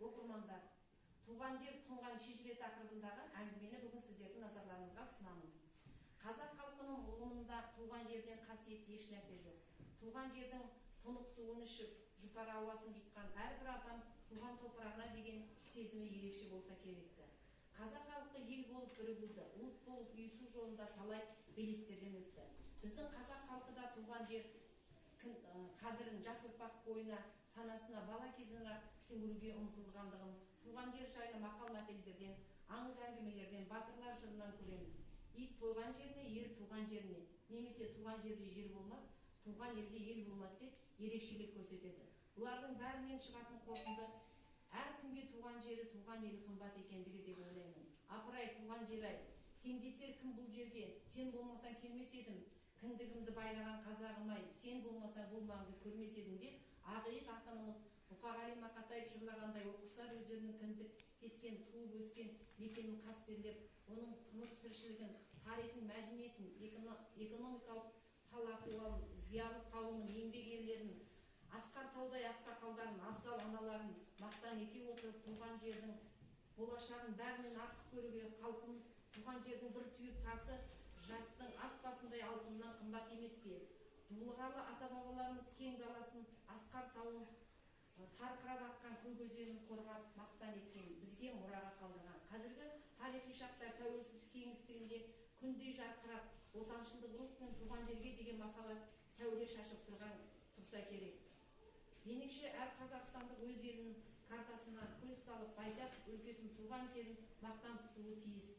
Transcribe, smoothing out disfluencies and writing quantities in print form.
оқырмандар, туған жер тұнған шежіре тақырыбындағы әңгімені бүгін сіздердің назарларыңызға ұсынамын. Қазақ халқының ұғымында туған жерден қасиетті еш нәрсе жоқ. Туған жердің тұнық суын ішіп, жұпар ауасын жұтқан әрбір адам туған топырағына деген сезімі ерекше болса керекті. Қазақ халқы ел болып бірігуді, ұлт болып үйісу жолында талай белестерден өтті. Біздің қазақ халқы да туған жер қадірін жас ұрпақ бойына, санасына бала кезінен сіңіруге ұмтылғандығын туған жер жайлы мақал-мәтелдерден, аңыз әңгімелерден, батырлар жырынан көреміз. Ит тойған жеріне, ер туған жеріне, немесе туған жерде жер болмас, туған елде ел болмас деп ерекшелік көрсетеді. Бұлардың бәрінен шығатын қорытынды әркімге туған жері, туған елі қымбат екендігі деп ойлаймын. Апырай, туған жер-ай, теңдесер кім бұл жерге, сен болмасаң келмес едім, кіндігімді байлаған қазағым-ай, сен болмасаң бұл маңды көрмес едім деп, ақиық ақынымыз Мұқағали Мақатаев жырлағандай оқушылар өздерінің кіндік кескен, туып өскен мекенін қастерлеп, оның тыныс тіршілігін, тарихын, мәдениетін, экономикалық хал-ахуалын, зиялы қауымын, еңбек ерлерін, асқар таудай ақсақалдарын, абзал аналарын мақтан ете отырып, туған жердің болашағын бәрінен артық көруге, халқымыз туған жердің бір түйір тасы жаттың ат басындай алтыннан қымбат емес пе? Дулығалы ата-бабаларымыз кең даласын, асқар тауын, сарқырап аққан көк өзенін қорғап мақтан еткен, бізге мұраға қалдырған. Қазіргі тарихи шақта тәуелсіздік кеңістігінде күндей жарқырап, отаншылдық рух пен туған жерге деген махаббат сәуле шашып тұрса керек. Меніңше әр қазақстандық өз елінің картасына көз салып, байтақ өлкесін, туған жерін мақтан тұтуы тиіс.